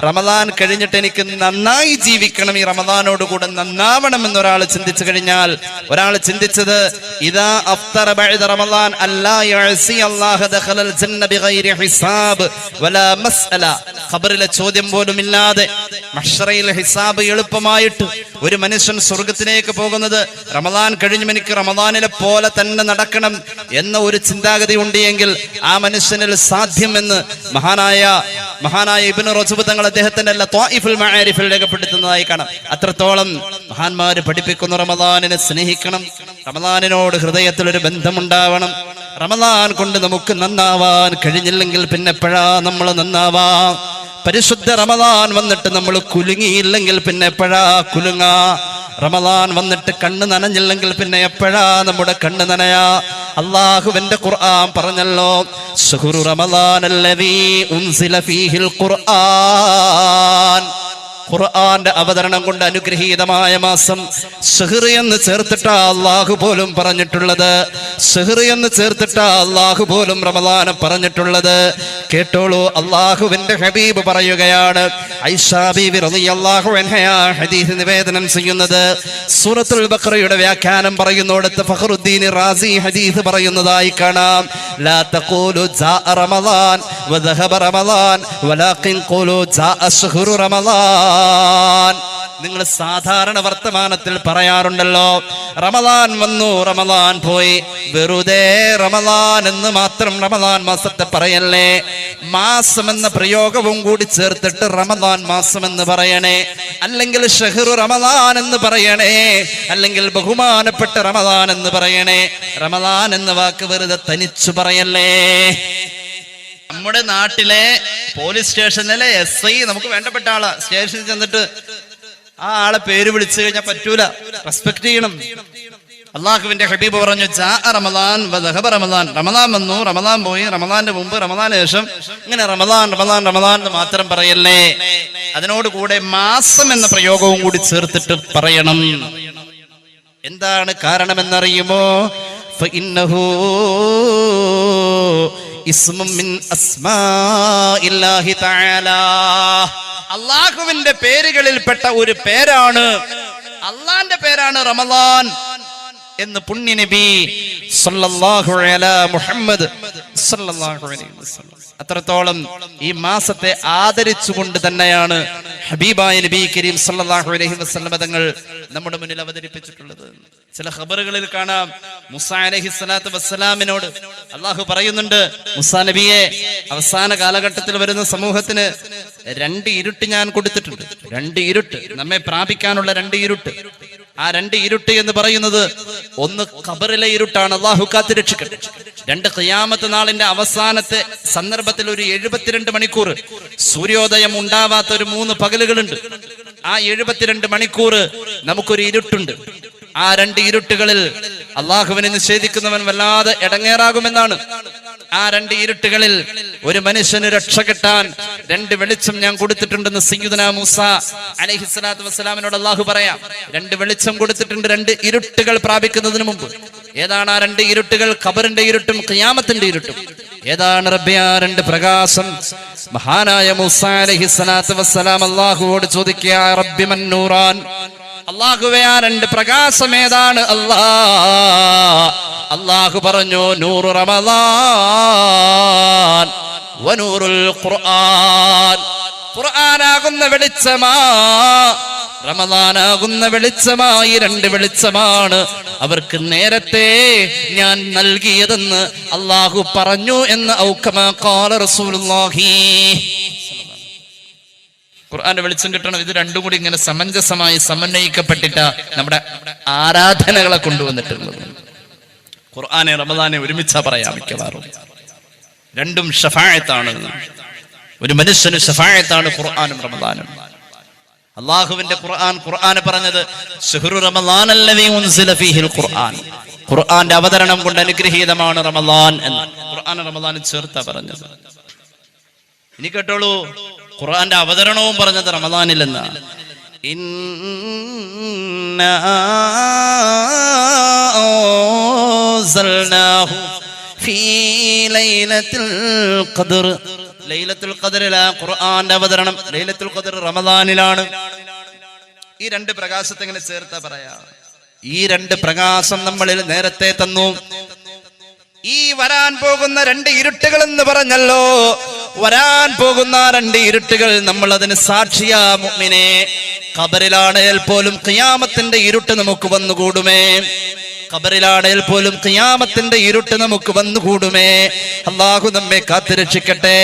റമദാൻ കഴിഞ്ഞിട്ട് എനിക്ക് നന്നായി ജീവിക്കണം, ഈ റമദാനോട് കൂടെ നന്നാവണം എന്നൊരാൾ ചിന്തിച്ചു കഴിഞ്ഞാൽ, ഒരാൾ ചിന്തിച്ചത് ഇദാ അഫ്തറ ബഅദ റമദാൻ അല്ലാ യഅസി അല്ലാഹ ദഖലൽ ജന്ന ബിഗൈരി ഹിസാബ് വലാ മസ്അല, ഖബറിലെ ചോദ്യം പോലും ഇല്ലാതെ മഹ്ശറയിൽ ഹിസാബ് എളുപ്പമായിട്ട് ഒരു മനുഷ്യൻ സ്വർഗത്തിലേക്ക് പോകുന്നത് റമദാൻ കഴിഞ്ഞും എനിക്ക് റമദാനിലെ പോലെ തന്നെ നടക്കണം എന്ന ഒരു ചിന്താഗതി ഉണ്ട് എങ്കിൽ ആ മനുഷ്യനിൽ സാധ്യമെന്ന് മഹാനായ ഇബ്നു റജബ് തങ്ങൾ അദ്ദേഹത്തിന്റെ ത്വായിഫുൽ മആരിഫിൽ രേഖപ്പെടുത്തുന്നതായി കാണാം. അത്രത്തോളം മഹാന്മാര് പഠിപ്പിക്കുന്ന റമദാനിനെ സ്നേഹിക്കണം, റമദാനിനോട് ഹൃദയത്തിൽ ഒരു ബന്ധമുണ്ടാവണം. റമദാൻ കൊണ്ട് നമുക്ക് നന്നാവാൻ കഴിഞ്ഞില്ലെങ്കിൽ പിന്നെ എപ്പോഴാ നമ്മൾ നന്നാവാം? പരിശുദ്ധ റമദാൻ വന്നിട്ട് നമ്മൾ കുലുങ്ങിയില്ലെങ്കിൽ പിന്നെ എപ്പോഴാ കുലുങ്ങാ? റമദാൻ വന്നിട്ട് കണ്ണ് നനഞ്ഞില്ലെങ്കിൽ പിന്നെ എപ്പോഴാ നമ്മുടെ കണ്ണ് നനയാ? അല്ലാഹുവിന്റെ ഖുർആൻ പറഞ്ഞല്ലോ, ശഹ്റു റമദാനല്ലദീ ഉൻസില ഫീഹിൽ ഖുർആൻ. ഖുർആന്റെ അവതരണം കൊണ്ട് അനുഗ്രഹീതമായ മാസം. ശഹ്ർ എന്ന് ചേർത്തിട്ടാ അല്ലാഹു പോലും പറഞ്ഞിട്ടുള്ളത്. ശഹ്ർ എന്ന് ചേർത്തിട്ടാ അല്ലാഹു പോലും റമദാനെ പറഞ്ഞിട്ടുള്ളത്. കേട്ടോളൂ, അല്ലാഹുവിന്റെ ഹബീബ് പറയുകയാണ്. ഐഷാ ബീവി റളിയല്ലാഹു അൻഹയാ ഹദീസ് നിവേദനം ചെയ്യുന്നത്. സൂറത്തുൽ ബഖറയുടെ വ്യാഖ്യാനം പറയുന്നിടത്ത് ഫഖറുദ്ദീൻ റാസി ഹദീസ് പറയുന്നതായി കാണാം. ലാ തഖൂലു ജാഅ റമദാൻ വദഹബ റമദാൻ വലാകിൻ ഖൂലു ജാഅ ശഹ്റു റമദാൻ. നിങ്ങൾ സാധാരണ വർത്തമാനത്തിൽ പറയാറുണ്ടല്ലോ, റമദാൻ വന്നു റമദാൻ പോയി, വെറുതെ റമദാൻ എന്ന് മാത്രം റമദാൻ മാസത്തെ പറയല്ലേ, മാസം എന്ന പ്രയോഗവും കൂടി ചേർത്തിട്ട് റമദാൻ മാസം എന്ന് പറയണേ, അല്ലെങ്കിൽ ഷഹ്റു റമദാൻ എന്ന് പറയണേ, അല്ലെങ്കിൽ ബഹുമാനപ്പെട്ട റമദാൻ എന്ന് പറയണേ. റമദാൻ എന്ന വാക്ക് വെറുതെ തനിച്ചു പറയല്ലേ. നമ്മുടെ നാട്ടിലെ പോലീസ് സ്റ്റേഷനിലെ SI നമുക്ക് വേണ്ടപ്പെട്ട ആളാ, സ്റ്റേഷനിൽ ചെന്നിട്ട് ആ ആളെ പേര് വിളിച്ചു കഴിഞ്ഞാൽ പറ്റൂല, റെസ്പെക്ട് ചെയ്യണം. അള്ളാഹുവിന്റെ ഹബീബ് പറഞ്ഞു, ജാഅ റമദാൻ വദഹബ റമദാൻ. റമദാൻ വന്നു, റമദാൻ പോയി, റമദാന്റെ മുമ്പ്, റമദാന് ശേഷം, ഇങ്ങനെ റമദാൻ റമദാൻ റമദാൻ എന്ന് മാത്രം പറയല്ലേ, അതിനോട് കൂടെ മാസം എന്ന പ്രയോഗവും കൂടി ചേർത്തിട്ട് പറയണം. എന്താണ് കാരണമെന്നറിയുമോ? ഫഇന്നഹു ഇസ്മും മിൻ അസ്മാഇല്ലാഹി തആല. അല്ലാഹുവിന്റെ പേരുകളിൽപ്പെട്ട ഒരു പേരാണ്, അല്ലാഹുവിന്റെ പേരാണ് റമദാൻ എന്ന് പുണ്യ നബി സല്ലല്ലാഹു അലാ മുഹമ്മദ് സല്ലല്ലാഹു അലൈഹി വസല്ലം. അത്രത്തോളം ഈ മാസത്തെ ആദരിച്ചുകൊണ്ട് തന്നെയാണ് ഹബീബായ നബി കരീം സല്ലല്ലാഹു അലൈഹി വസല്ലം തങ്ങൾ നമ്മുടെ മുന്നിൽ അവതരിപ്പിച്ചിട്ടുള്ളത്. ചില ഖബറുകളിൽ കാണാം, മൂസാ അലൈഹിസ്സലാത്തു വസ്സലാമിനോട് അല്ലാഹു പറയുന്നുണ്ട്, മൂസാ നബിയെ, അവസാന കാലഘട്ടത്തിൽ വരുന്ന സമൂഹത്തിന് 2 ഇരുട്ട് ഞാൻ കൊടുത്തിട്ടുണ്ട്. 2 ഇരുട്ട്, നമ്മെ പ്രാപിക്കാനുള്ള 2 ഇരുട്ട്. ആ 2 ഇരുട്ട് എന്ന് പറയുന്നത്, ഒന്ന് ഖബറിലെ ഇരുട്ടാണ്, അല്ലാഹു കാത്തുരക്ഷിക്കട്ടെ. രണ്ട് ഖിയാമത്ത് നാളിന്റെ അവസാനത്തെ സന്ദർഭത്തിൽ ഒരു 72 മണിക്കൂർ സൂര്യോദയം ഉണ്ടാവാത്ത ഒരു 3 പകലുകളുണ്ട്. ആ 72 മണിക്കൂർ നമുക്കൊരു ഇരുട്ടുണ്ട്. ആ 2 ഇരുട്ടുകളിൽ അള്ളാഹുവിനെ നിഷേധിക്കുന്നവൻ വല്ലാതെ ഇടങ്ങേറാകുമെന്നാണ്. ആ 2 ഇരുട്ടുകളിൽ ഒരു മനുഷ്യന് രക്ഷ കിട്ടാൻ 2 വെളിച്ചം ഞാൻ കൊടുത്തിട്ടുണ്ടെന്ന് സയ്യിദുനാ മൂസ അലൈഹിസ്സലാത്തു വസ്സലാമിനോട് അള്ളാഹു പറയാം. 2 വെളിച്ചം കൊടുത്തിട്ടുണ്ട് 2 ഇരുട്ടുകൾ പ്രാപിക്കുന്നതിന് മുമ്പ്. ഏതാണ് ആ 2 ഇരുട്ടുകൾ? ഖബറിന്റെ ഇരുട്ടും ഖിയാമത്തിന്റെ ഇരുട്ടും. ഏതാണ് റബ്ബേ ആ 2 പ്രകാശം? മഹാനായ മൂസ അലൈഹിസ്സലാത്തു വസ്സലാം അള്ളാഹുവോട് ചോദിക്കുക, റബ്ബി മൻ നൂറാൻ, അള്ളാഹുവേ ആ 2 പ്രകാശം ഏതാണ്? അള്ളാഹു പറഞ്ഞു, നൂറു റമളാൻ വ നൂറുൽ ഖുർആൻ. ഖുർആനാകുന്ന വെളിച്ചമാ, റമളാനാകുന്ന വെളിച്ചമായി 2 വെളിച്ചമാണ് അവർക്ക് നേരത്തെ ഞാൻ നൽകിയതെന്ന് അള്ളാഹു പറഞ്ഞു എന്ന് ഔകമാ ഖാല റസൂലുള്ളാഹി. ഖുർആന്റെ വെളിച്ചം കിട്ടണം. ഇത് 2 കൂടി ഇങ്ങനെ സമഞ്ജസമായി സമന്വയിക്കപ്പെട്ടിട്ട് നമ്മുടെ ആരാധനകളെ കൊണ്ടുവന്നിട്ടുള്ളത്. ഖുർആനെ റമളാനെ ഒരുമിച്ചാ പറയാം മിക്കവാറും. 2 ശഫാഅത്താണ്. ഒരു മനുഷ്യന് ശഫാഅത്താണ് ഖുർആനും റമളാനും. അല്ലാഹുവിന്റെ ഖുർആൻ പറഞ്ഞത് ശഹ്റു റമളാനല്ലദീ ഉൻസില ഫീഹിൽ ഖുർആൻ. ഖുർആന്റെ അവതരണം കൊണ്ട് അനുഗ്രഹീതമാണ് റമളാൻ എന്ന് ഖുർആൻ റമളാനിൽ ചേർത്താ പറഞ്ഞത്. ഇനി കേട്ടോളൂ, ഖുർആന്റെ അവതരണവും പറഞ്ഞത് റമളാനിൽ എന്നാണ്. ഇന്നാ അൻസൽനാഹു ഫീ ലൈലത്തുൽ ഖദ്ർ. ലൈലത്തുൽ ഖദ്റിലാ ഖുർആന്റെ അവതരണം. ലൈലത്തുൽ ഖദ്ർ റമളാനിലാണ്. ഈ 2 പ്രകാശത്തെ എങ്ങനെ ചേർത്താ പറയാ? ഈ 2 പ്രകാശം നമ്മളിൽ നേരത്തെ തന്നു. ഈ വരാൻ പോകുന്ന 2 ഇരുട്ടുകൾ എന്ന് പറഞ്ഞല്ലോ, വരാൻ പോകുന്ന 2 ഇരുട്ടുകൾ നമ്മൾ അതിന് സാക്ഷിയാ മുഅ്മിനേ. ഖബറിലാണേൽ പോലും ഖിയാമത്തിന്റെ ഇരുട്ട് നമുക്ക് വന്നുകൂടുമേ. ഖബറിലാണേൽ പോലും ഖിയാമത്തിന്റെ ഇരുട്ട് നമുക്ക് വന്നുകൂടുമേ. അല്ലാഹു നമ്മെ കാത്തുരക്ഷിക്കട്ടെ.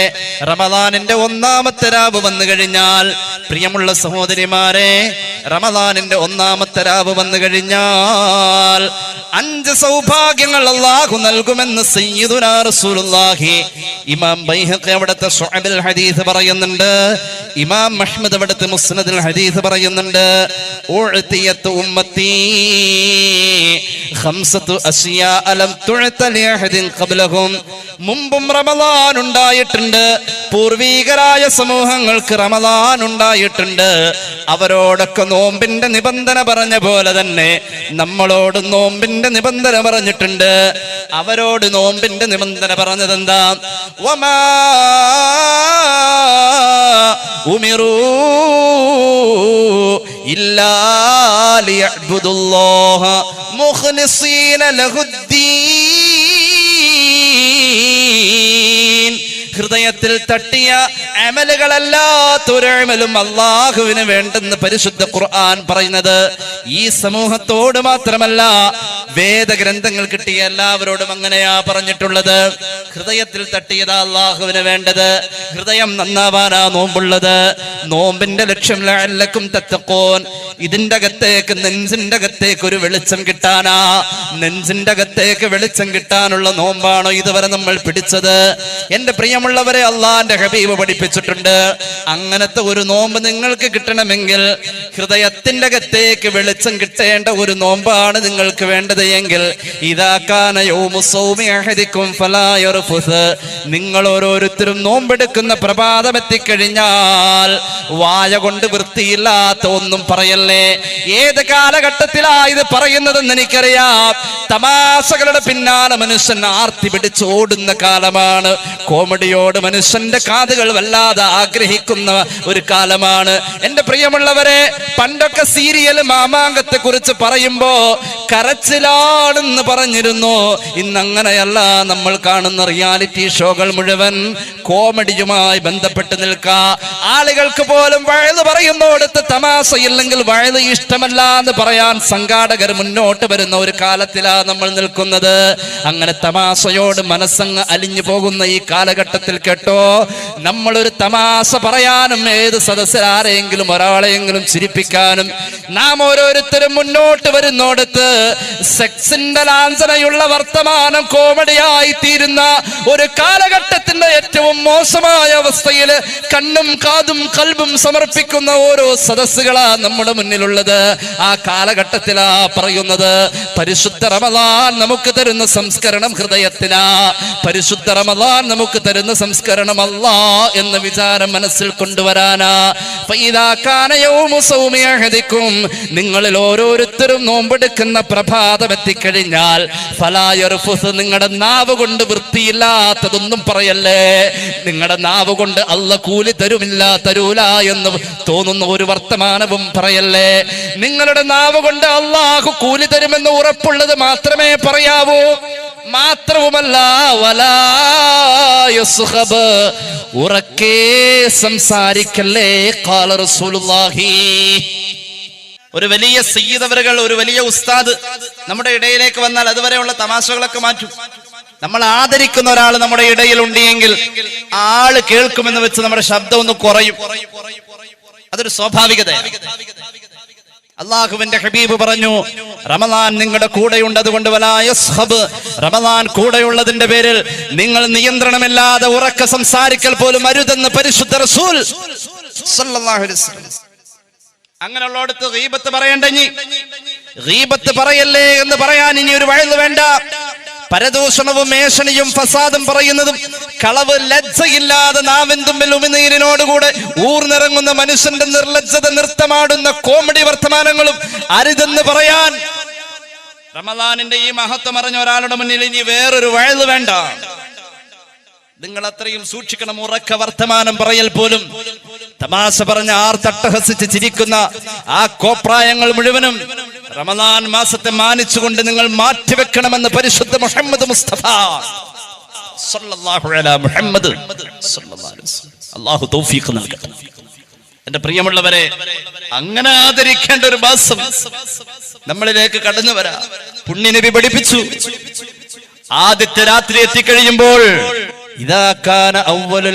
റമളാനിന്റെ 1-ാമത്തെ രാവ് വന്നു കഴിഞ്ഞാൽ, പ്രിയമുള്ള സഹോദരിമാരെ, റമളാനിന്റെ 1-ാമത്തെ രാവ് വന്നു കഴിഞ്ഞാൽ 5 സൗഭാഗ്യങ്ങൾ അല്ലാഹു നൽകുമെന്ന് സയ്യിദുനാ റസൂലുള്ളാഹി. ഇമാം ബൈഹഖി അവിടുത്തെ ശുഅബുൽ ഹദീസ് പറയുന്നുണ്ട്. ഇമാം അഹ്മദ് അവിടുത്തെ മുസ്നദുൽ ഹദീസ് പറയുന്നുണ്ട്. ഉഅതിയതു ഉമ്മത്തി ഖംസതു അസ്യാ ലം തുഅത ലിഅഹദിൻ ഖബ്ലഹും. മുമ്പും റമളാൻ ഉണ്ടായിട്ടുണ്ട്. പൂർവീകരായ സമൂഹങ്ങൾക്ക് റമളാൻ ഉണ്ടായിട്ടുണ്ട്. അവരോടൊക്കെ നോമ്പിന്റെ നിബന്ധന പറഞ്ഞ പോലെ തന്നെ നമ്മളോട് നോമ്പിന്റെ നിബന്ധന പറഞ്ഞിട്ടുണ്ട്. അവരോട് നോമ്പിന്റെ നിബന്ധന പറഞ്ഞതെന്താ? വമാ ഉമിറൂ ഇല്ലാ ലിയഅ്ബുദുല്ലാഹ മുഖ്ലിസീന ലഹുദ്ദീൻ. ഹൃദയത്തിൽ തട്ടിയ അമലുകളല്ലാത്തൊരു അമലും അള്ളാഹുവിന് വേണ്ടെന്ന് പരിശുദ്ധ ഖുർആൻ പറയുന്നത് ഈ സമൂഹത്തോട് മാത്രമല്ല, വേദഗ്രന്ഥങ്ങൾ കിട്ടിയ എല്ലാവരോടും അങ്ങനെയാ പറഞ്ഞിട്ടുള്ളത്. ഹൃദയത്തിൽ തട്ടിയതാ അള്ളാഹുവിന് വേണ്ടത്. ഹൃദയം നന്നാവാനാ നോമ്പുള്ളത്. നോമ്പിന്റെ ലക്ഷ്യം ലഅല്ലക്കും തത്തഖൂൻ. ഇതിന്റെ അകത്തേക്ക്, നെഞ്ചിന്റെ അകത്തേക്ക് ഒരു വെളിച്ചം കിട്ടാനാ. നെഞ്ചിന്റെ അകത്തേക്ക് വെളിച്ചം കിട്ടാനുള്ള നോമ്പാണോ ഇതുവരെ നമ്മൾ പിടിച്ചത്? എന്റെ പ്രിയമുള്ളവരെ, അള്ളാന്റെ ഹബീബ് പഠിപ്പിച്ചിട്ടുണ്ട്, അങ്ങനത്തെ ഒരു നോമ്പ് നിങ്ങൾക്ക് കിട്ടണമെങ്കിൽ ഹൃദയത്തിന്റെ അകത്തേക്ക് വെളിച്ചം കിട്ടേണ്ട ഒരു നോമ്പാണ് നിങ്ങൾക്ക് വേണ്ടത് എങ്കിൽ ഇദാ കാന യൗമു സൗമി അഹദികും ഫലാ യർഫുസ്. നിങ്ങൾ ഓരോരുത്തരും നോമ്പെടുക്കുന്ന പ്രഭാതം എത്തിക്കഴിഞ്ഞാൽ വായ കൊണ്ട് വൃത്തിയില്ലാത്ത ഒന്നും പറയല്ലേ. ഏത് കാലഘട്ടത്തിലാ ഇത് പറയുന്നതെന്ന് എനിക്കറിയാം. തമാശകളുടെ പിന്നാലെ മനുഷ്യൻ ആർത്തി പിടിച്ചോടുന്ന കാലമാണ്. കോമഡിയോട് മനുഷ്യന്റെ കാതുകൾ വല്ലാതെ ആഗ്രഹിക്കുന്ന ഒരു കാലമാണ്. എന്റെ പ്രിയമുള്ളവരെ, പണ്ടൊക്കെ സീരിയൽ മാമാങ്കത്തെ കുറിച്ച് പറയുമ്പോ കരച്ചിലാണെന്ന് പറഞ്ഞിരുന്നു. ഇന്നങ്ങനെയല്ല. നമ്മൾ കാണുന്ന റിയാലിറ്റി ഷോകൾ മുഴുവൻ കോമഡിയുമായി ബന്ധപ്പെട്ട് നിൽക്കുക. ആളുകൾക്ക് പോലും വഴുത് പറയുന്നോടത്ത് തമാശയില്ലെങ്കിൽ വഴുത് ഇഷ്ടമല്ല എന്ന് പറയാൻ സംഘാടകർ മുന്നോട്ട് വരുന്ന ഒരു കാലത്തിലാണ് നമ്മൾ നിൽക്കുന്നത്. അങ്ങനെ തമാശയോട് മനസ്സങ്ങ് അലിഞ്ഞു പോകുന്ന ഈ കാലഘട്ടത്തിൽ കേട്ടോ, നമ്മളൊരു തമാശ പറയാനും ഏത് സദസ്സിൽ ആരെങ്കിലും ഒരാളെയെങ്കിലും ചിരിപ്പിക്കാനും നാം ഓരോരുത്തരും മുന്നോട്ട് വരുന്നോടത്ത് സെക്സിന്റെ ലാഞ്ചനയുള്ള വർത്തമാനം കോമഡിയായി തീരുന്ന ഒരു കാലഘട്ടത്തിന്റെ ഏറ്റവും മോശമായ അവസ്ഥയിൽ കണ്ണും കാതും കൽബും സമർപ്പിക്കുന്ന ഓരോ സദസ്സുകളാ നമ്മുടെ മുന്നിലുള്ളത്. ആ കാലഘട്ടത്തിലാ പറയുന്നത്, പരിശുദ്ധ റമളാൻ നമുക്ക് തരുന്ന സംസ്കരണം ഹൃദയത്തിലാ. പരിശുദ്ധ റമളാൻ നമുക്ക് തരുന്ന സംസ്കരണം അല്ലാ എന്ന വിചാരം മനസ്സിൽ കൊണ്ടുവരാനാ. നിങ്ങളിൽ ഓരോരുത്തരും നോമ്പെടുക്കുന്ന പ്രഭാതം എത്തിക്കഴിഞ്ഞാൽ നിങ്ങളുടെ നാവ് കൊണ്ട് വൃത്തിയില്ലാത്തതൊന്നും പറയല്ലേ. നിങ്ങളുടെ നാവ് കൊണ്ട് അല്ല കൂലി തരൂല എന്ന് തോന്നുന്ന ഒരു വർത്തമാനവും പറയല്ലേ. നിങ്ങളുടെ നാവ് കൊണ്ട് അല്ലാഹു കൂലി തരുമെന്ന് ഉറപ്പുള്ളത് മാത്രമേ പറയാവൂ. മാത്രവുമല്ല, ഉറക്കെ സംസാരിക്കല്ലേ. ഖാല റസൂലുള്ളാഹി. ഒരു വലിയ സയ്യിദ് അവറുകൾ, ഒരു വലിയ ഉസ്താദ് നമ്മുടെ ഇടയിലേക്ക് വന്നാൽ അതുവരെയുള്ള തമാശകളൊക്കെ മാറ്റും. നമ്മൾ ആദരിക്കുന്ന ഒരാൾ നമ്മുടെ ഇടയിൽ ഉണ്ടെങ്കിൽ ആള് കേൾക്കുമെന്ന് വെച്ച് നമ്മുടെ ശബ്ദം ഒന്ന് കുറയും. അതൊരു സ്വാഭാവികതയാണ്. അള്ളാഹുവിന്റെ ഹബീബ് പറഞ്ഞു, റമളാൻ നിങ്ങളുടെ കൂടെയുണ്ട്, അതുകൊണ്ട് വലാ യസ്ഹബ്. റമളാൻ കൂടെയുള്ളതിന്റെ പേരിൽ നിങ്ങൾ നിയന്ത്രണമില്ലാതെ ഉറക്കെ സംസാരിക്കൽ പോലും അരുതെന്ന് പരിശുദ്ധ റസൂൽ സല്ലല്ലാഹു അലൈഹി വസല്ലം. അങ്ങനെയുള്ളടത്ത് ഗീബത്ത് പറയണ്ട. ഇനി ഗീബത്ത് പറയല്ലേ എന്ന് പറയാൻ ഇനി ഒരു വഴല് വേണ്ട. പരദൂഷണവും മേഷണിയും ഫസാദും പറയുന്നതും കളവ് ലജ്ജയില്ലാതെ നാവിൻ തുമ്പിൽ ഉമിനീരിനോടുകൂടെ ഊർന്നിറങ്ങുന്ന മനുഷ്യന്റെ നിർലജ്ജത നൃത്തമാടുന്ന കോമഡി വർത്തമാനങ്ങളും അരുതെന്ന് പറയാൻ റമളാനിന്റെ ഈ മഹത്വം അറിഞ്ഞ ഒരാളുടെ മുന്നിൽ ഇനി വേറൊരു വഴല് വേണ്ട. നിങ്ങൾ അത്രയും സൂക്ഷിക്കണം. ഉറക്ക വർത്തമാനം പറയൽ പോലും, തമാശ പറഞ്ഞ ആർത്തട്ടഹസിച്ച് ചിരിക്കുന്ന ആ കോപ്രായങ്ങൾ മുഴുവനും റമളാൻ മാസത്തെ മാനിച്ചുകൊണ്ട് നിങ്ങൾ മാറ്റിവെക്കണമെന്ന് പരിശുദ്ധ മുഹമ്മദ് മുസ്തഫ സല്ലല്ലാഹു അലൈഹി മുഹമ്മദ് സല്ലല്ലാഹു അലൈഹി വസല്ലം. അല്ലാഹു തൗഫീഖ് നൽകട്ടെ. എന്റെ പ്രിയമുള്ളവരെ, അങ്ങനെ ആദരിക്കേണ്ട ഒരു മാസം നമ്മളിലേക്ക് കടന്നു വരാ. പുണ്യനബി പഠിപ്പിച്ചു, ആദ്യത്തെ രാത്രി എത്തിക്കഴിയുമ്പോൾ ഇദാ കാന അവ്വലു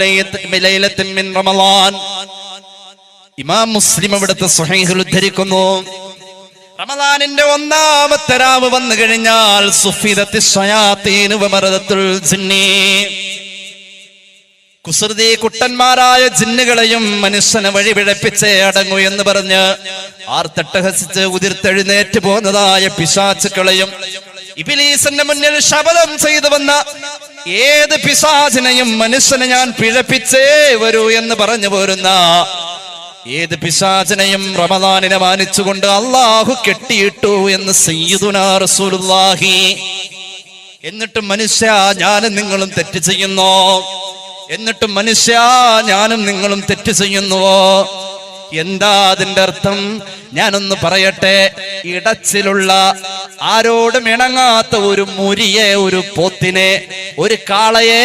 ലൈലത്തിൻ മിൻ റമളാൻ, ഇമാം മുസ്ലിം അവിടുത്തെ സ്വഹീഹിൽ ഉദ്ധരിക്കുന്നു, റമളാനിന്റെ ഒന്നാമത്തെ രാവ് വന്നു കഴിഞ്ഞാൽ സുഫിദത്തിശ് ശയാത്തീൻ വമറദത്തുൽ ജിന്നി, കുസൃതി കുട്ടന്മാരായ ജിന്നുകളെയും മനുഷ്യനെ വഴിപിഴപ്പിച്ചേ അടങ്ങൂ എന്ന് പറഞ്ഞ് ആർത്തട്ടഹസിച്ച് ഉതിർത്തെഴുന്നേറ്റ് പോകുന്നതായ പിശാചുക്കളെയും ഇബ്ലീസിന്റെ മുന്നിൽ ശപഥം ചെയ്തു വന്ന ഏത് പിശാചിനെയും മനുഷ്യനെ ഞാൻ പിഴപ്പിച്ചേ വരൂ എന്ന് പറഞ്ഞു പോരുന്ന ഏത് പിശാചിനെയും റമളാനിനെ മാനിച്ചുകൊണ്ട് അല്ലാഹു കെട്ടിയിട്ടു എന്ന് സയ്യിദുനാ റസൂലുള്ളാഹി. എന്നിട്ടും മനുഷ്യ ഞാനും നിങ്ങളും തെറ്റ് ചെയ്യുന്നു, എന്നിട്ടും മനുഷ്യ ഞാനും നിങ്ങളും തെറ്റ് ചെയ്യുന്നുവോ? എന്താ അതിന്റെ അർത്ഥം? ഞാനൊന്ന് പറയട്ടെ. ഇടച്ചിലുള്ള ആരോടും ഇണങ്ങാത്ത ഒരു മുരിയെ, ഒരു പോത്തിനെ, ഒരു കാളയെ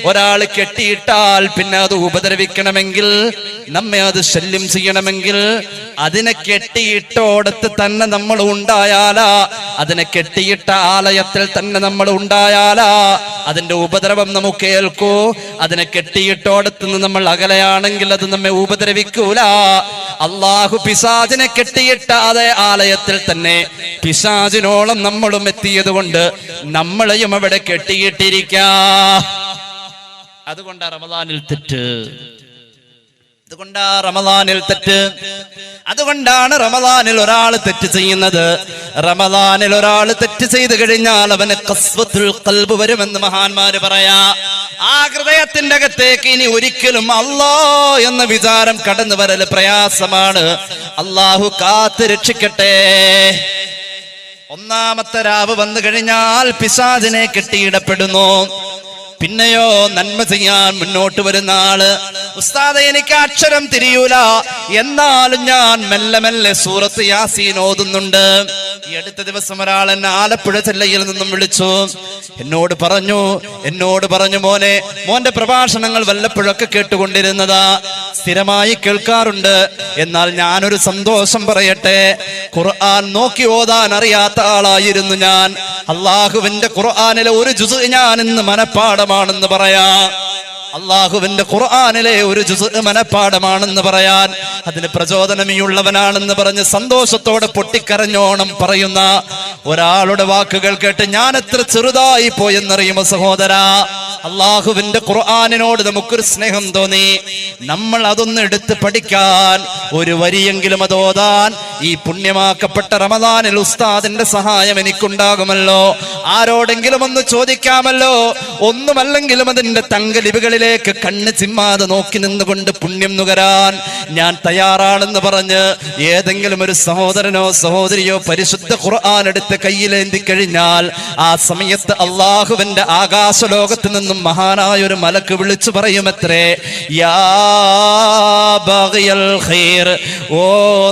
ഒരാൾ കെട്ടിയിട്ടാൽ പിന്നെ അത് ഉപദ്രവിക്കണമെങ്കിൽ, നമ്മെ അത് ശല്യം ചെയ്യണമെങ്കിൽ അതിനെ കെട്ടിയിട്ടോടത്ത് തന്നെ നമ്മൾ ഉണ്ടായാലാ, അതിനെ കെട്ടിയിട്ട ആലയത്തിൽ തന്നെ നമ്മൾ ഉണ്ടായാലാ അതിന്റെ ഉപദ്രവം നമുക്ക് ഏൽക്കൂ. അതിനെ കെട്ടിയിട്ടോടത്ത് നിന്ന് നമ്മൾ അകലെയാണെങ്കിൽ അത് നമ്മെ ഉപദ്രവിക്കൂല. അള്ളാഹു പിശാചിനെ കെട്ടിയിട്ട അതേ ആലയത്തിൽ തന്നെ പിശാചിനോളം നമ്മളും എത്തിയത് കൊണ്ട് നമ്മളെയും അവിടെ കെട്ടിയിട്ടിരിക്കാ. അതുകൊണ്ടാ റമളാനിൽ തെറ്റ്, അതുകൊണ്ടാണ് റമളാനിൽ തെറ്റ്. അതുകൊണ്ടാണ് റമളാനിൽ ഒരാൾ തെറ്റ് ചെയ്യുന്നത്. റമളാനിൽ ഒരാൾ തെറ്റ് ചെയ്തു കഴിഞ്ഞാൽ അവന് ഖസ്വത്തുൽ ഖൽബ് വരുമെന്ന് മഹാന്മാര് പറയാ. ആ ഹൃദയത്തിന്റെ അകത്തേക്ക് ഇനി ഒരിക്കലും അല്ലാ എന്ന വിചാരം കടന്നു വരൽ പ്രയാസമാണ്. അല്ലാഹു കാത്ത് രക്ഷിക്കട്ടെ. ഒന്നാമത്തെ രാവ് വന്നു കഴിഞ്ഞാൽ പിശാചിനെ കെട്ടിയിടപ്പെടുന്നു. പിന്നെയോ നന്മ ചെയ്യാൻ മുന്നോട്ട് വരുന്ന ആള്, ഉസ്താദേ എനിക്ക് അക്ഷരം തിരിയൂല, എന്നാലും ഞാൻ മെല്ലെ മെല്ലെ സൂറത്ത് യാസീൻ ഓതുന്നുണ്ട്. ഈ അടുത്ത ദിവസം ഒരാൾ എന്നെ ആലപ്പുഴ ജില്ലയിൽ നിന്നും വിളിച്ചു. എന്നോട് പറഞ്ഞു മോന്റെ പ്രഭാഷണങ്ങൾ വല്ലപ്പോഴൊക്കെ കേട്ടുകൊണ്ടിരുന്നതാ, സ്ഥിരമായി കേൾക്കാറുണ്ട്. എന്നാൽ ഞാനൊരു സന്തോഷം പറയട്ടെ, ഖുർആൻ നോക്കി ഓതാൻ അറിയാത്ത ആളായിരുന്നു ഞാൻ. അള്ളാഹുവിന്റെ ഖുർആനിലെ ഒരു ജുസ് ഞാൻ ഇന്ന് മനഃപ്പാഠമാണെന്ന് പറയാം. അള്ളാഹുവിന്റെ ഖുർആനിലെ ഒരു ജുസ് മനഃപ്പാഠമാണെന്ന് പറയാൻ അതിന് പ്രചോദനമീയുള്ളവനാണെന്ന് പറഞ്ഞ് സന്തോഷത്തോടെ പൊട്ടിക്കരഞ്ഞോണം പറയുന്ന ഒരാളുടെ വാക്കുകൾ കേട്ട് ഞാൻ എത്ര ചെറുതായി പോയെന്നറിയുമോ സഹോദരാ. അള്ളാഹുവിന്റെ ഖുർആനിനോട് നമുക്കൊരു സ്നേഹം തോന്നി. നമ്മൾ അതൊന്ന് എടുത്ത് പഠിക്കാൻ, ഒരു വരിയെങ്കിലും അത് ഓതാൻ ഈ പുണ്യമാക്കപ്പെട്ട റമദാനിൽ ഉസ്താദിന്റെ സഹായം എനിക്കുണ്ടാകുമല്ലോ. ആരോടെങ്കിലും ഒന്ന് ചോദിക്കാമല്ലോ. ഒന്നുമല്ലെങ്കിലും അതിന്റെ തങ്കലിപികളിലേക്ക് കണ്ണ് ചിമ്മാതെ നോക്കി നിന്നുകൊണ്ട് പുണ്യം നുകരാൻ ഞാൻ തയ്യാറാണെന്ന് പറഞ്ഞ് ഏതെങ്കിലും ഒരു സഹോദരനോ സഹോദരിയോ പരിശുദ്ധ ഖുർആൻ എടുത്ത് കയ്യിലേന്തി കഴിഞ്ഞാൽ ആ സമയത്ത് അള്ളാഹുവിന്റെ ആകാശലോകത്ത് നിന്നും മഹാനായ ഒരു മലക്ക് വിളിച്ചു പറയുമത്രേ, യാ ബാഗിയൽ ഖൈർ, ഓ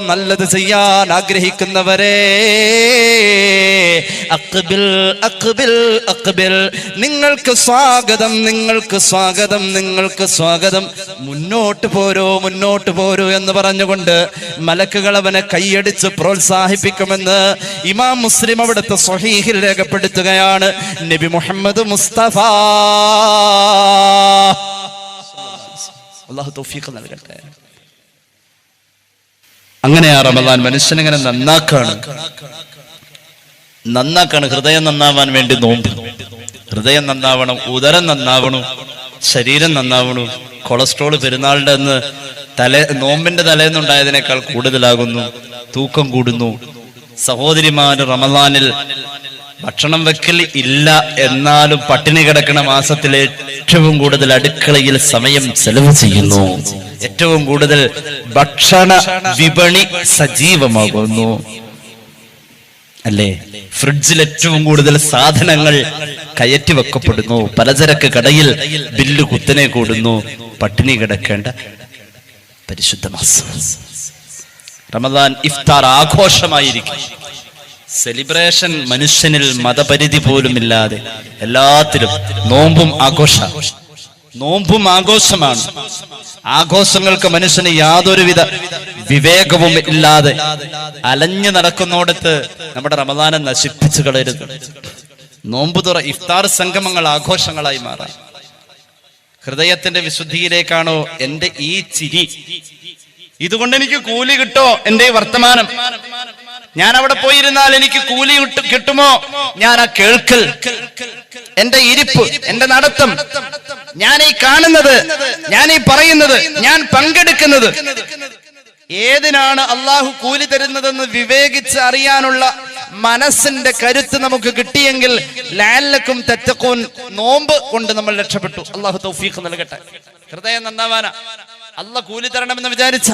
നല്ലത് ചെയ്യാൻ ആഗ്രഹിക്കുന്നവരെ, അഖ്ബിൽ അഖ്ബിൽ അഖ്ബിൽ, നിങ്ങൾക്ക് സ്വാഗതം, നിങ്ങൾക്ക് സ്വാഗതം, നിങ്ങൾക്ക് സ്വാഗതം, മുന്നോട്ട് പോരൂ എന്ന് പറഞ്ഞുകൊണ്ട് മലക്കുകൾ അവനെ കൈയടിച്ച് പ്രോത്സാഹിപ്പിക്കുമെന്ന് ഇമാം മുസ്ലിം അവിടുത്തെ സ്വഹീഹിൽ രേഖപ്പെടുത്തുകയാണ്. നബി മുഹമ്മദ് മുസ്തഫ, അല്ലാഹു തൗഫീഖ് നൽകട്ടെ. അങ്ങനെയാ റമദാൻ മനുഷ്യനെങ്ങനെ നന്നാക്കാണ്. ഹൃദയം നന്നാവാൻ വേണ്ടി നോമ്പ്. ഹൃദയം നന്നാവണം, ഉദരം നന്നാവണം, ശരീരം നന്നാവണം. കൊളസ്ട്രോൾ പെരുന്നാളിന്റെ അന്ന് നോമ്പിന്റെ തലേന്നുണ്ടായതിനേക്കാൾ കൂടുതലാകുന്നു, തൂക്കം കൂടുന്നു. സഹോദരിമാര് റമദാനിൽ ഭക്ഷണം വെക്കൽ ഇല്ല, എന്നാലും പട്ടിണി കിടക്കുന്ന മാസത്തിൽ ഏറ്റവും കൂടുതൽ അടുക്കളയിൽ സമയം ചെലവ് ചെയ്യുന്നു. ഏറ്റവും കൂടുതൽ ഭക്ഷണ വിപണി സജീവമാകുന്നു, അല്ലേ? ഫ്രിഡ്ജിൽ ഏറ്റവും കൂടുതൽ സാധനങ്ങൾ കയറ്റി വെക്കപ്പെടുന്നു. പലചരക്ക് കടയിൽ ബില്ല് കുത്തനെ കൂടുന്നു. പട്ടിണി കിടക്കേണ്ട പരിശുദ്ധ മാസം റമദാൻ. ഇഫ്താർ ആഘോഷമായിരിക്കും. സെലിബ്രേഷൻ മനുഷ്യനിൽ മതപരിധി പോലും ഇല്ലാതെ എല്ലാത്തിലും നോമ്പും ആഘോഷമാണ്. ആഘോഷങ്ങൾക്ക് മനുഷ്യന് യാതൊരുവിധ വിവേകവും ഇല്ലാതെ അലഞ്ഞു നടക്കുന്നോടത്ത് നമ്മുടെ റമദാനെ നശിപ്പിച്ചു കളയരുത്. നോമ്പ് തുറ, ഇഫ്താർ സംഗമങ്ങൾ ആഘോഷങ്ങളായി മാറാം. ഹൃദയത്തിന്റെ വിശുദ്ധിയിലേക്കാണോ എന്റെ ഈ ചിരി? ഇതുകൊണ്ട് എനിക്ക് കൂലി കിട്ടോ? എന്റെ ഈ വർത്തമാനം, ഞാൻ അവിടെ പോയിരുന്നാൽ എനിക്ക് കൂലി കിട്ടുമോ? ഞാൻ ആ കേൾക്കൽ, എന്റെ ഇരിപ്പ്, എന്റെ നടത്തം, ഞാൻ ഈ കാണുന്നത്, ഞാൻ ഈ പറയുന്നത്, ഞാൻ പങ്കെടുക്കുന്നത്, ഏതിനാണ് അള്ളാഹു കൂലി തരുന്നതെന്ന് വിവേകിച്ച് അറിയാനുള്ള മനസ്സിന്റെ കരുത്ത് നമുക്ക് കിട്ടിയെങ്കിൽ ലഅല്ലക്കും തത്തഖൂൻ, നോമ്പ് കൊണ്ട് നമ്മൾ രക്ഷപ്പെട്ടു. അള്ളാഹു തൗഫീഖ് നൽകട്ടെ. ഹൃദയം നന്നാവാനാ അള്ളാഹ് കൂലി തരണമെന്ന് വിചാരിച്ച